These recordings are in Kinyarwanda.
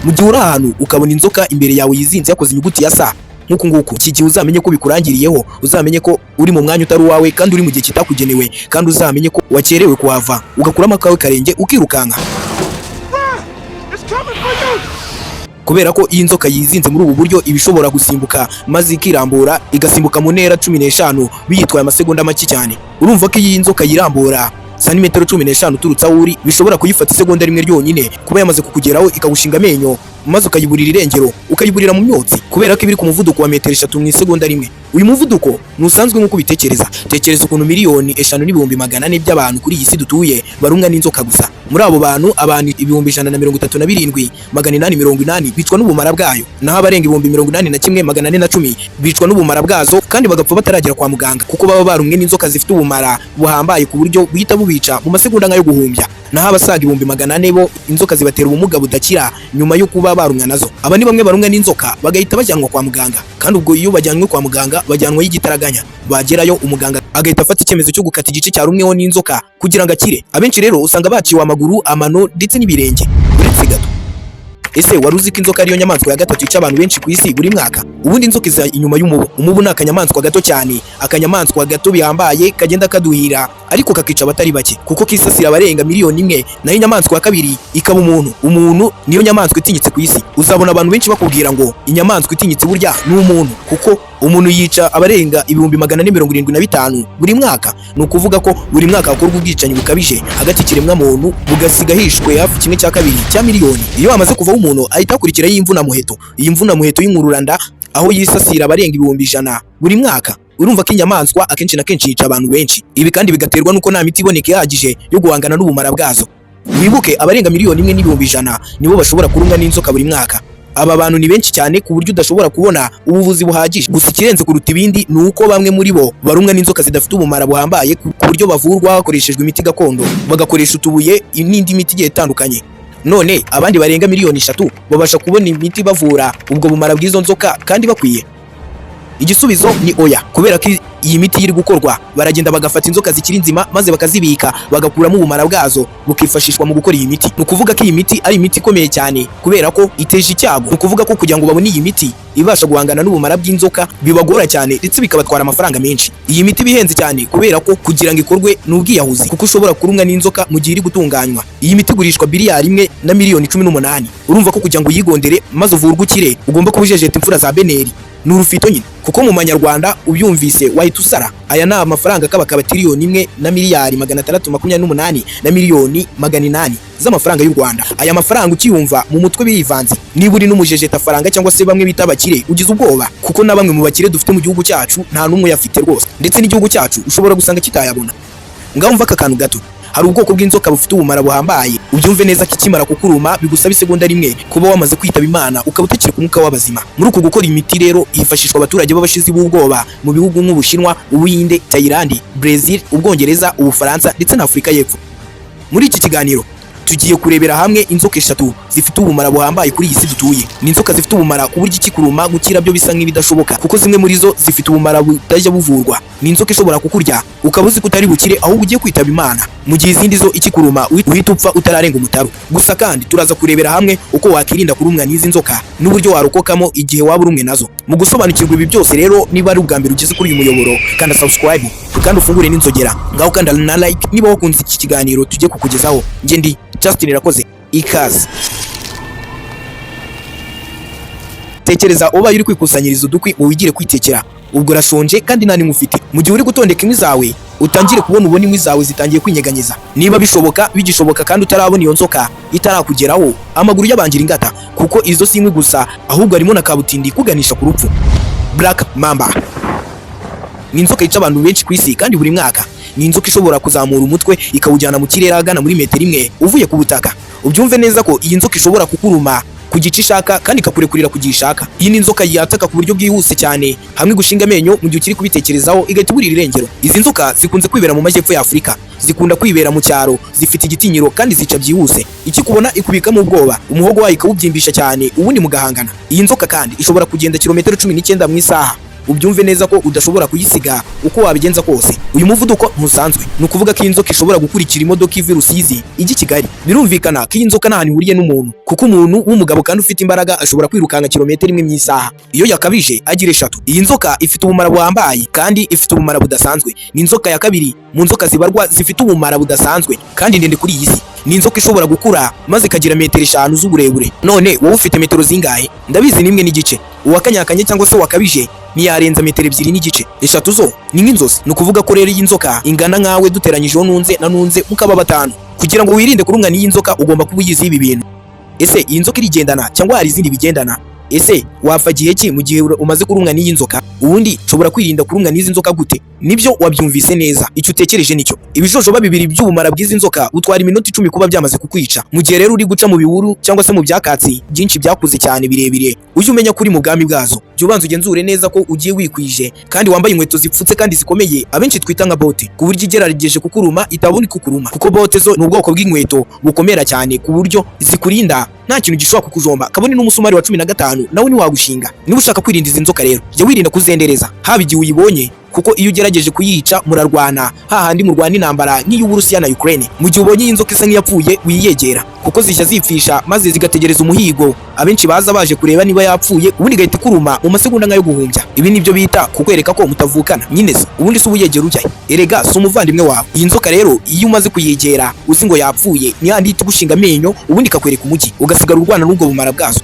Mu gihe uri ahantu ukabona inzoka imbere yawe yizinze yakoze inyuguti ya sa nk'uku nguku, iki gihe uzamenye ko bikurangiriyeho, uzamenye ko uri mu mwanya utari uwawe kandi uri mu gihe kitakugenewe, kandi uzamenye ko wakerewe kuhava ugakuramo akawe karenge ukirukanka. Kubera ko iyi nzoka yizinze muri ubu buryo ibishobora gusimbuka maze ikirambura igasimbuka mu ntera 15 biyitwaye amasegonda make cyane. Urumva ko iyi nzoka yirambura santimetero 15 turutsa uri bishobora kuyifata isegonda rimwe ryonyine kuba yamaze kukugeraho ikagushinga amenyo maze ukayiburira irengero ukayiburira mu myotsi, kubera ko ibiri ku muvuduko wa metero 3 mu isegonda rimwe. Uyu muvuduko nusanzwe nk'uko bitekereza. Tekereza ukuntu miliyoni 5,400 by'abantu kuri iyi si dutuye barumwa n'inzoka gusa. Muri abo bantu 137,880 bicwa n'ubumara bwayo, naho abarenga 81,410 bicwa n'ubumara bwazo kandi bagapfa bataragera kwa muganga kuko baba barumwe n'inzoka zifite ubumara buhambaye ku buryo buhita bubica mu masegonda nkayo guhumbya. Naho abasaga 400,000 bo inzoka zibatera ubumuga budakira nyuma yo kuba barumwa nazo. Aba ni bamwe barumwa n'inzoka bagahita bajyanwa kwa muganga, kandi ubwo iyo bajyanwe kwa muganga bajyanwa y'igitaraganya. Bagerayo umuganga agahita afata icyemezo cyo gukata igice cyarumweho n'inzoka kugira ngo akire. Abenshi rero usanga baciwe amaguru, amano ndetse n'ibirenge. Uretse gato, ese wari uzi ko inzoka ariyo nyamaswa ya gatatu yica abantu benshi ku isi buri mwaka? Ubundi inzoka iza inyuma y'umubu. Umubu ni akanyamaswa gato cyane, akanyamaswa gato bihambaye kagenda kaduhira ariko kakica abatari bake kuko kisasira abarenga miliyoni 1. Naho inyamaswa ya kabiri ikaba umuntu. Umuntu niyo nyamaswa itinyitse ku isi. Uzabona abantu benshi bakubwira ngo inyamaswa itinyitse burya ni umuntu, kuko umuntu yica abarenga 475 buri mwaka. Ni ukuvuga ko buri mwaka hakorwa ubwicanyi bukabije hagati y'ikiremwa muntu bugasiga hishwe hafi 1/2 cya miliyoni. Iyo amaze kuvaho umuntu ahita akurikira y'imvuna muheto. Iyi mvuna muheto y'inkururanda aho yisasira abarenga 100,000 buri mwaka. Urumva ko inyamaswa akenshi na kenshi yica abantu benshi. Ibi kandi bigaterwa nuko nta miti iboneka ihagije yo guhangana n'ubumara bwazo. Wibuke abarenga miliyoni 1,100,000 nibo bashobora kurumwa n'inzoka buri mwaka. Aba bantu ni benshi cyane ku buryo udashobora kubona ubuvuzi buhagije. Gusa ikirenze kuruta ibindi ni uko bamwe muri bo barumwa n'inzoka zidafite ubumara buhambaye ku buryo bavurwa hakoreshejwe imiti gakondo, bagakoresha utubuye n'indi miti igiye itandukanye. None abandi barenga miliyoni 3 babasha kubona imiti bavura ubwo bumara bw'izo nzoka kandi bakwiye? Igisubizo ni oya, kubera ko iyi miti iri gukorwa baragenda bagafata inzoka zikiri nzima maze bakazibika bagakuramo ubumara bwazo bukifashishwa mu gukora iyi miti. Ni ukuvuga ko iyi miti ari imiti ikomeye cyane kubera ko iteje icyago. Ni ukuvuga ko kugira ngo babone iyi miti ibasha guhangana n'ubumara bw'inzoka bibagora cyane ndetse bikabatwara amafaranga menshi. Iyi miti bihenze cyane kubera ko kugira ngo ikorwe n'ubwiyahuzi kuko ushobora kurumwa n'inzoka mu gihe iri gutunganywa. Iyi miti igurishwa biliyari 1 na miliyoni 18. Urumva ko kugira ngo uyigondere maze uvurwe ukire ugomba kubujejeta imfura za Beneri. Ni urufito nyine kuko mu manyarwanda ubyumvise wahita usara. Aya ni amafaranga kabakaba tiriyoni 1 na miliyari 628 na miliyoni 800 z'amafaranga y'u Rwanda. Aya mafaranga ukiyumva mu mutwe bivanze. Niba uri n'umujejeta faranga cyangwa se bamwe bita abakire ugize ubwoba, kuko na bamwe mu bakire dufite mu gihugu cyacu nta numwe yafite rwose, ndetse n'igihugu cyacu ushobora gusanga kitayabona. Ngaho umva aka kantu gato. Hari ubwoko bw'inzoka bufite ubumara buhambaye. Ubyumve neza ko ikimara kukuruma bigusaba isegonda rimwe kuba wamaze kwitaba Imana ukaba utakiri ku mwuka w'abazima. Muri uku gukora imiti rero hifashishwa abaturage b'abashizi b'ubwoba mu bihugu nk'Ubushinwa, Ubuhinde, Thailand, Brazil, Ubwongereza, Ubufaransa ndetse na Afurika y'Epfo. Muri iki kiganiro tugiye kurebera hamwe inzoka 3 zifite ubumara buhambaye kuri iyi si dutuye. Ni inzoka zifite ubumara ku buryo ikikuruma gukira byo bisa nk'ibidashoboka kuko zimwe muri zo zifite ubumara butajya buvurwa. Ni inzoka ishobora kukurya ukaba uzi ko utari bukire ahubwo ugiye kwitaba Imana, mu gihe izindi zo ikikuruma uhita upfa utararenga umutaru. Gusa kandi turaza kurebera hamwe uko wakirinda kurumwa n'izi nzoka n'uburyo warokokamo igihe waba urumwe nazo. Mu gusobanukirwa ibi byose rero, niba ari ubwa mbere ugeze kuri uyu muyoboro kanda subscribe kandi ufungure n'inzogera. Ngaho kanda na like niba wakunze iki kiganiro tujye kukugezaho. Nge ndi Irakoze, ikaze. Tekereza ubaye uri kwikusanyiriza udukwi ngo wigire kwitekera. Ubwo urashonje kandi nta nimwe ufite. Mu gihe uri gutondeka inkwi zawe utangire kubona inkwi zawe zitangiye kwinyeganyeza. Niba bishoboka bigishoboka kandi utarabona iyo nzoka itarakugeraho, amaguru yabangira ingata kuko izo si inkwi gusa ahubwo harimo na kabutindi kuganisha ku rupfu. Black Mamba ni inzoka yica abantu benshi ku isi kandi buri mwaka. Ni inzoka ishobora kuzamura umutwe ikawujyana mu kirere agana muri metero 1 uvuye ku butaka. Ubyumve neza ko iyi nzoka ishobora kukuruma ku gice ishaka kandi ikakurekurira ku gihe ishaka. Iyi ni inzoka yataka ku buryo bwihuse cyane, hamwe gushinga amenyo mu gihe ukiri kubitekerezaho igahita iburira irengero. Izi nzoka zikunze kwibera mu majyepfo ya Afurika, zikunda kwibera mu cyaro, zifite igitinyiro kandi zica byihuse. Ikikubona ikubikamo ubwoba, umuhogo wayo ikawubyimbisha cyane ubundi mugahangana. Iyi nzoka kandi ishobora kugenda kilometero 19 mu isaha. ubyumve neza ko udashobora kuyisiga uko wabigenza kose. Uyu muvuduko ntusanzwe, ni ukuvuga ko inzoka ishobora gukurikira imodoka iva i Rusizi ijya i Kigali. Birumvikana ko iyi nzoka nta hantu ihuriye n'umuntu, kuko umuntu w'umugabo kandi ufite imbaraga ashobora kwirukanka kilometero imwe mu isaha. Iyo yakabije agira 3. Iyi nzoka ifite ubumara buhambaye kandi ifite ubumara budasanzwe. Ni inzoka ya kabiri mu nzoka zibarwa zifite ubumara budasanzwe kandi ndende kuri iyi si. Ni inzoka ishobora gukura maze ikagira metero 5 z'uburebure. None wowe ufite metero zingahe? Ndabizi nimwe n'igice. Uwakanyakanye cyangwa se wakabije ntiyarenza metero 2 n'igice. 3 zo ni nk'inzozi. Ni ukuvuga ko rero iyi nzoka ingana nkawe duteranyijeho nunze mukaba 5. Kugira ngo wirinde kurumwa n'iyi nzoka ugomba kuba uyizi ibi bintu. Ese iyi nzoka irigendana cyangwa hari izindi bigendana? Ese wafa gihe ki mu gihe umaze kurumwa n'iyi nzoka? Ubundi nshobora kwirinda kurumwa n'izi nzoka gute? Nibyo wabyumvise neza, icyo utekereje nicyo. Ibijojoba bibiri by'ubumara bw'izi nzoka utwara iminota 10 kuba byamaze kukwica. Mu gihe rero uri guca mu bihuru cyangwa se mu byakatsi byinshi byakuze cyane birebire, ujye umenya kuri mu bwami bwazo. Jya ubanza ugenzure neza ko ugiye wikwije kandi wambaye inkweto zipfutse kandi zikomeye, abenshi twita nka bote, ku buryo igerageje kukuruma itabona kukuruma, kuko bote zo ni ubwoko bw'inkweto bukomera cyane ku buryo zikurinda nta kintu gishobora kukujomba, kabone n'umusumari wa 15 nawe ntiwagushinga. Niba ushaka kwirinda izi nzoka rero, jya wirinda kuzendereza haba igihe uyibonye, kuko iyo ugerageje kuyica murarwana hahandi murwana intambara nk'iy'Uburusiya na Ukraine. Mu gihe ubonye iyi nzoka isa nk'iyapfuye wiyegera, kuko zishya zipfisha maze zigategereza umuhigo. Abenshi baza baje kureba niba yapfuye, ubundi igahita ikuruma mu masegonda nkayo guhumbya. Ibi nibyo bita kukwereka ko mutavukana nyine se. Ubundi se ubuyegera ujyayo? Erega si umuvandimwe wawe. Iyi nzoka rero iyo umaze kuyegera uzi ngo yapfuye, ni handi ihita igushinga amenyo ubundi ikakwereka umujyi, ugasigara urwana n'ubwo bumara bwazo.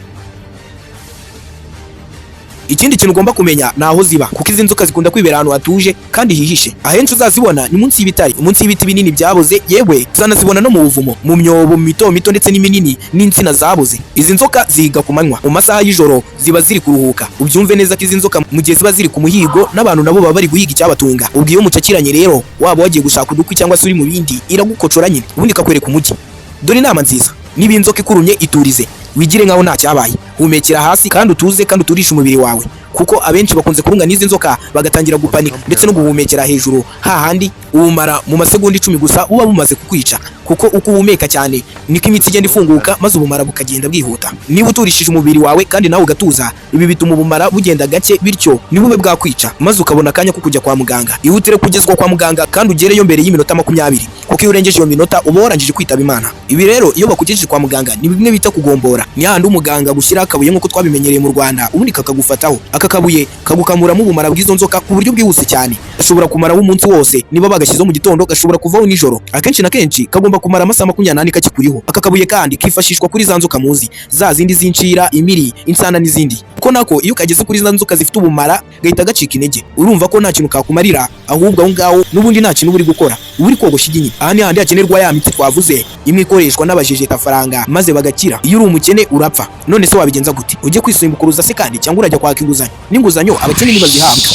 Ikindi kintu ugomba kumenya naho ziba, kuko izi nzoka zikunda kwibera ahantu hatuje kandi hihishe. Ahenshi uzazibona ni munsi y'ibitari, munsi y'ibiti binini byaboze, yewe uzanazibona no mu buvumo, mu myobo mito ndetse n'iminini n'insina zaboze. Izi nzoka zihiga ku manywa, mu masaha y'ijoro ziba ziri kuruhuka. Ubyumve neza ko izi nzoka mu gihe ziba ziri ku muhigo n'abantu nabo baba bari guhiga icyabatunga. Ubwo iyo mucakiranye rero, waba wagiye gushaka udukwi cyangwa se uri mu bindi, iragukocora nyine ubundi ikakwereka umujyi. Dore inama nziza: niba inzoka ikurumye iturize, wigire nkaho nta cyabaye, humekera hasi kandi utuze kandi uturisha umubiri wawe, kuko abenshi bakunze kurumwa n'izi nzoka bagatangira gupanika ndetse no guhumekera hejuru, hahandi ubumara mu masegonda 10 gusa buba bumaze kukwica, kuko uko uhumeka cyane niko imitsi igenda ifunguka maze ubumara bukagenda bwihuta. Niba uturishije umubiri wawe kandi nawe ugatuza, ibi bituma ubumara bugenda gake, bityo nibube bwakwica maze ukabona akanya ko kujya kwa muganga. Ihutire kugezwa kwa muganga kandi ugereyo mbere y'iminota 20, kuko iyo urengeje iyo minota uba warangije kwitaba Imana. Ibi rero iyo bakugejeje kwa muganga ni bimwe bita kugombora. Ni handi umuganga gushyira akabuye nk'uko twabimenyereye mu Rwanda, ubundi kakagufataho. Aka kabuye kagukamuramo ubumara bw'izo nzoka ku buryo bwihuse cyane. Ashobora kumaraho umunsi wose, niba bagashyizeho mu gitondo gashobora kuvaho nijoro. Akenshi na kenshi kagomba kumara amasaha 24 kakikuriho. Aka kabuye kandi kifashishwa kuri za nzoka muzi, za zindi z'incira, imiri, insana n'izindi. Kuko nako iyo kageze kuri za nzoka zifite ubumara gahita gacika intege. Urumva ko nta kintu kakumarira, ahubwo aho ngaho n'ubundi nta kintu uri gukora, uri kogosha iginyi. Aha ni handi hakenerwa ya miti twavuze, imwe ikoreshwa n'abajejetafaranga maze bagakira. Iyo uri umukene urapfa. None se wabigenza gute? Ujye kwisumbukuruza se kandi cyangwa urajya kwaka inguzanyo? N'inguzanyo abakene nibazihabwa.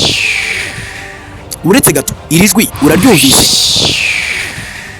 Uretse gato, iri jwi uraryumvise?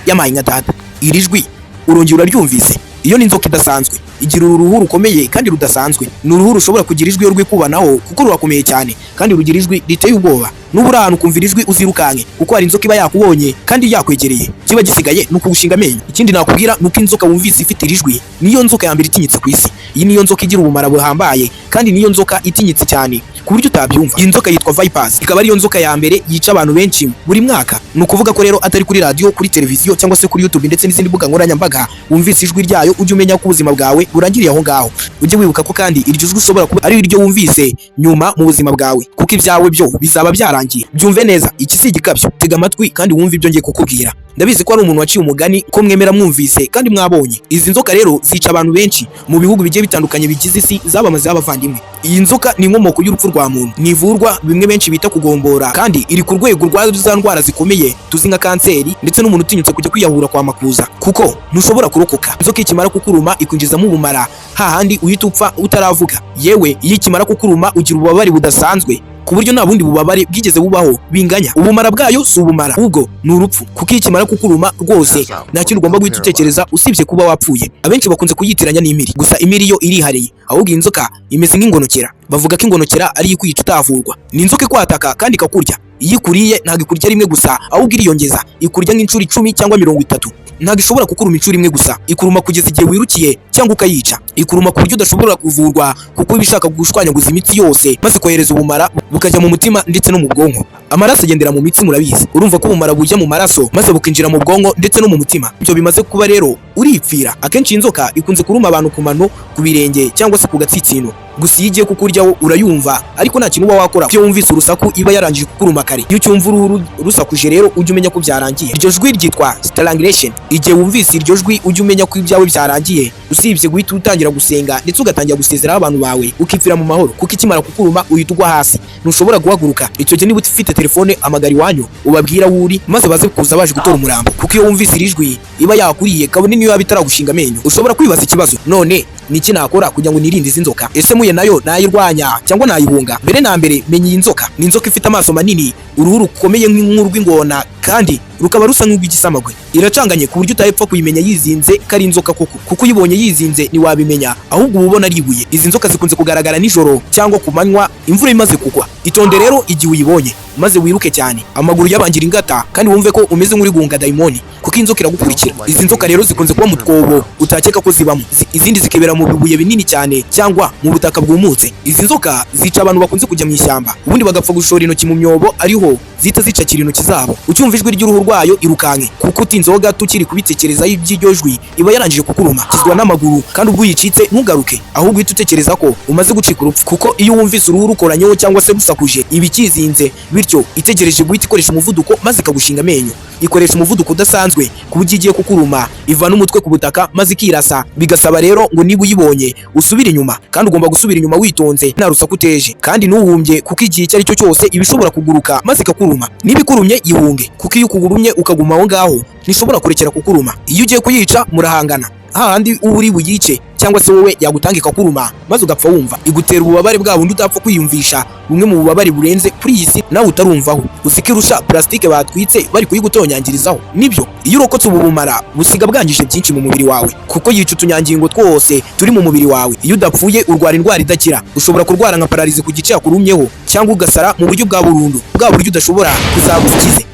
Yamaye nka data, iri jwi urongera uraryumvise? Iyo ni inzoka idasanzwe, igira uruhu rukomeye kandi rudasanzwe. Ni uruhu rushobora kugira ijwi rwikubanaho kuko rurakomeye cyane kandi rugira ijwi riteye ubwoba. Nuba uri ahantu ukumvira ijwi uzirukanke, kuko hari inzoka iba yakubonye kandi yakwegereye. Kiba gisigaye ni ukugushinga amenyo. Ikindi nakubwira ni uko inzoka wumvise ifite iri jwi niyo nzoka ya mbere itinyitse ku isi. Iyi niyo nzoka igira ubumara buhambaye kandi niyo nzoka itinyitse cyane ku buryo utabyumva. Iyi nzoka yitwa Vipers, ikaba ariyo nzoka ya mbere yica abantu benshi buri mwaka. Ni ukuvuga ko rero atari kuri radio, kuri televiziyo cyangwa se kuri YouTube ndetse n'izindi mbuga nkoranyambaga wumvise ijwi ryayo, ujye umenya ko ubuzima bwawe burangiriye aho ngaho. Ujye wibuka ko kandi iryo jwi ushobora kuba ari iryo wumvise nyuma mu buzima bwawe, kuko ibyawe byo bizaba byarangiye. Byumve neza, iki si igikabyo. Tega amatwi kandi wumve ibyo ngiye kukubwira. Ndabizi ko ari umuntu waciye umugani ko mwemera mwumvise kandi mwabonye. Izi nzoka rero zica abantu benshi mu bihugu bigiye bitandukanye bigize isi, zabamaze abavandimwe. Iyi nzoka ni inkomoko y'urupfu rwa muntu, nivurwa bimwe benshi bita kugombora, kandi iri ku rwego rwa za ndwara zikomeye tuzi nka kanseri, ndetse n'umuntu utinyutse kujya kwiyahura kwa makuza, kuko ntushobora kurokoka. Inzoka ikimara kukuruma ikwinjizamo ubumara, hahandi uhita upfa utaravuga. Yewe iyo ikimara kukuruma ugira ububabare budasanzwe ku buryo nta bundi bubabare bwigeze bubaho binganya. Ubumara bwayo si ubumara, ahubwo ni urupfu, kuko ikimara kukuruma rwose nta kintu ugomba guhita utekereza usibye kuba wapfuye. Abenshi bakunze kuyitiranya n'imiri, gusa imiri yo irihariye, ahubwo inzoka imeze nk'ingonokera. Bavuga ko ingonokera ari ikwica utavurwa. Ni inzoka ikwataka kandi ikakurya. Iyo ikuriye ntabwo ikurya rimwe gusa, ahubwo iriyongeza, ikurya nk'inshuro 10 cyangwa 30. ntabwo ishobora kukuruma inshuro imwe gusa, ikuruma kugeza igihe wirukiye cyangwa ukayica. Ikuruma ku buryo udashobora kuvurwa kuko iba ishaka gushwanyaguza imitsi yose maze kohereza ubumara bukajya mu mutima ndetse no mu bwonko. Amaraso agendera mu mitsi murabizi, urumva ko ubumara bujya mu maraso maze bukinjira mu bwonko ndetse no mu mutima. Ibyo bimaze kuba rero uripfira. Akenshi inzoka ikunze kuruma abantu ku mano, ku birenge cyangwa se ku gatsitsino. Gusa iyo igiye kukuryaho urayumva ariko nta kintu uba wakora. Iyo wumvise urusaku iba yarangije kukuruma kare. Iyo ucyumva uruhu rusakuje rero ujye umenya ko byarangiye. Iryo jwi ryitwa strangulation. Igihe wumvise iryo jwi ujye umenya ko ibyawe byarangiye, usibye guhita utangira gusenga ndetse ugatangira gusezeraho abantu bawe ukipfira mu mahoro, kuko ikimara kukuruma uhita ugwa hasi, ntushobora guhaguruka. Icyo gihe niba ufite telefone amagara iwanyu ubabwira aho uri maze baze kuza baje gutora umurambo, kuko iyo wumvise iri jwi iba yakuriye kabone niyo yaba itaragushinga amenyo. Ushobora kwibaza ikibazo, none niki nakora kugira ngo nirinde izi nzoka? Ese muye nayo nayirwanya cyangwa nayihunga? Mbere na mbere menya iyi nzoka. Ni inzoka ifite amaso manini, uruhu rukomeye nk'urw'ingona kandi rukaba rusa nk'urw'igisamagwe. Iracanganye ku buryo utahepfa kuyimenya yizinze ko ari inzoka koko, kuko uyibonye yizinze ntiwabimenya ahubwo uba ubona ari ibuye. Izi nzoka zikunze kugaragara nijoro cyangwa ku manywa imvura imaze kugwa. Itonde rero igihe uyibonye maze wiruke cyane, amaguru yabangira ingata kandi wumve ko umeze nk'uri guhunga dayimoni, kuko inzoka iragukurikira. Izi nzoka rero zikunze kuba mu twobo utakeka ko zibamo, izindi zikebera mu bibuye binini cyane cyangwa mu butaka bwumutse. Izi nzoka zica abantu bakunze kujya mu ishyamba ubundi bagapfa gushora intoki mu myobo ariho zita zicakira intoki zabo. Ucyumva ijwi ry'uruhu rwayo irukanke, kuko utinzeho gato ukiri kubitekerezaho iby'iryo jwi iba yarangije kukuruma. Kizwa n'amaguru kandi ubwo uyicitse ntugaruke, ahubwo uhita utekereza ko umaze gucika urupfu, kuko iyo wumvise uruhu rukoranyeho cyangwa se rusakuje iba ikizinze, bityo itegereje guhita ikoresha umuvuduko maze ikagushinga amenyo. Ikoresha umuvuduko udasanzwe ku buryo igiye kukuruma ivana umutwe ku butaka maze ikirasa. Bigasaba rero ngo niba uyibonye usubire inyuma, kandi ugomba gusubira inyuma witonze nta rusaku uteje, kandi ntuhumbye kuko igihe icyo ari cyo cyose iba ishobora kuguruka maze ikakuruma. Niba ikurumye yihunge, kuko iyo ukugurumye ukaguma aho ngaho ntishobora kurekera kukuruma. Iyo ugiye kuyica murahangana, hahandi uba uri buyice cyangwa se wowe yagutanga ikakuruma maze ugapfa wumva. Igutera ububabare bwa bundi utapfa kwiyumvisha, bumwe mu bubabare burenze kuri iyi si nawe utarumvaho. Uzikirusha plastike batwitse bari kuyigutonyangirizaho. Nibyo, iyo urokotse ubu bumara busiga bwangije byinshi mu mubiri wawe, kuko yica utunyangingo twose turi mu mubiri wawe. Iyo udapfuye urwara indwara idakira. Ushobora kurwara nka pararize ku gice yakurumyeho, cyangwa ugasara mu buryo bwa burundu, bwa buryo udashobora kuzagukize.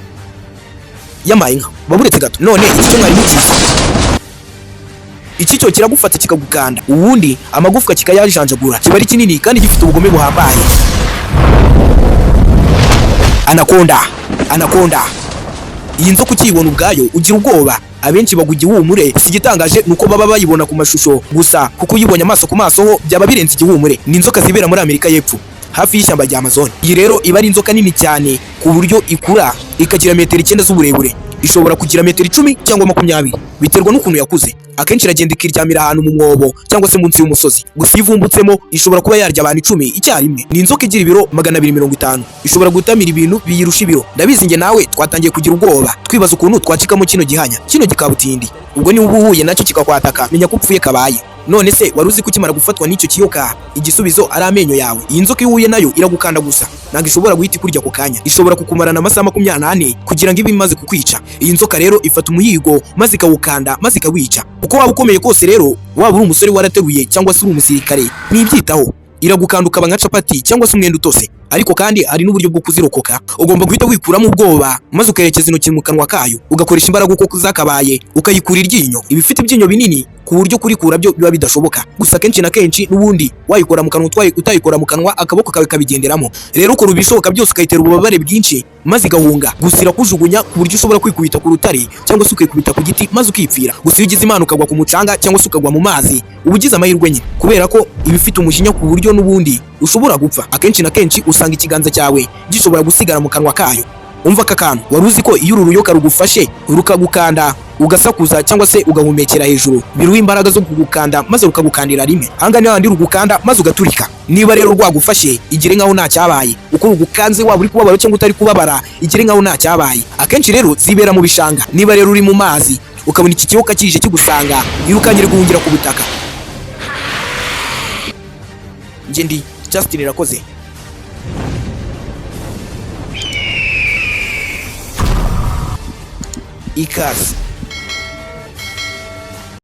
Yamaye inka baburetse gato. None iki cyo mwari mukizi? Iki cyo kiragufata kikagukanda, ubundi amagufwa kikayajanjagura. Kiba ari kinini kandi gifite ubugome buhambaye. Anakonda. Iyi nzoka ukiyibona ubwayo ugira ubwoba. Abenshi bagujya ihumure, si igitangaje nuko baba bayibona ku mashusho gusa, kuko uyibonye amaso ku maso ho byaba birenze igihumure. Ni inzoka zibera muri Amerika y'Epfo hafi y'ishyamba rya Amazon. Iyi rero iba ari inzoka nini cyane ku buryo ikura ikagira metero 9 z'uburebure. Ishobora kugira metero 10 cyangwa 20, biterwa n'ukuntu yakuze. Akenshi iragenda ikiryamira ahantu mu mwobo cyangwa se munsi y'umusozi. Gusa ivumbutsemo ishobora kuba yarya abantu 10 icyarimwe. Ni inzoka igira ibiro 250. Ishobora gutamira ibintu biyirusha ibiro. Ndabizi nge nawe twatangiye kugira ubwoba, twibaza ukuntu twacikamo kino gihanya, kino gikabutindi. Ubwo ni ubuhuye nacyo kikakwataka, menya ko upfuye kabaye. None se wari uzi ko ukimara gufatwa n'icyo kiyoka igisubizo ari amenyo yawe? Iyi nzoka iyo uhuye nayo iragukanda gusa, ntabwo ishobora guhita ikurya ako kanya. Ishobora kukumarana amasaha 28 kugira ngo ibe imaze kukwica. Iyi nzoka rero ifata umuhigo maze ikawukanda maze ikawica. Uko waba ukomeye kose rero, waba uri umusore warateruye cyangwa se uri umusirikare, ntibyitaho. Iragukanda ukaba nka capati cyangwa se umwenda utose. Ariko kandi hari n'uburyo bwo kuzirokoka. Ugomba guhita wikuramo ubwoba maze ukerekeza intoki mu kanwa kayo, ugakoresha imbaraga uko zakabaye ukayikura iryinyo. Ibifite ibyinyo binini ku buryo kurikura byo biba bidashoboka. Gusa kenshi na kenshi n'ubundi wayikora mu kanwa, utayikora mu kanwa akaboko kawe kabigenderamo. Rero ukora ibishoboka byose ukayitera ububabare bwinshi maze igahunga. Gusa irakujugunya ku buryo ushobora kwikubita ku rutare cyangwa se ukikubita ku giti maze ukipfira. Gusa iyo ugize imana ukagwa ku mucanga cyangwa se ukagwa mu mazi, uba ugize amahirwe nyine, kubera ko iba ifite umujinya ku buryo n'ubundi ushobora gupfa. Akenshi na kenshi usanga ikiganza cyawe gishobora gusigara mu kanwa kayo. Umva aka kantu, wari uzi ko iyo uru ruyoka rugufashe rukagukanda ugasakuza cyangwa se ugahumekera hejuru, biruha imbaraga zo kugukanda maze rukagukandira rimwe? Hanga ni handi rugukanda maze ugaturika. Niba rero rwagufashe igire nkaho nta cyabaye. Uko rugukanze waba uri kubabara cyangwa utari kubabara, igire nkaho nta cyabaye. Akenshi rero zibera mu bishanga. Niba rero uri mu mazi ukabona iki kiyoka kije kigusanga, irukangire guhungira ku butaka. Nge ndi Justin Irakoze. Ikaze.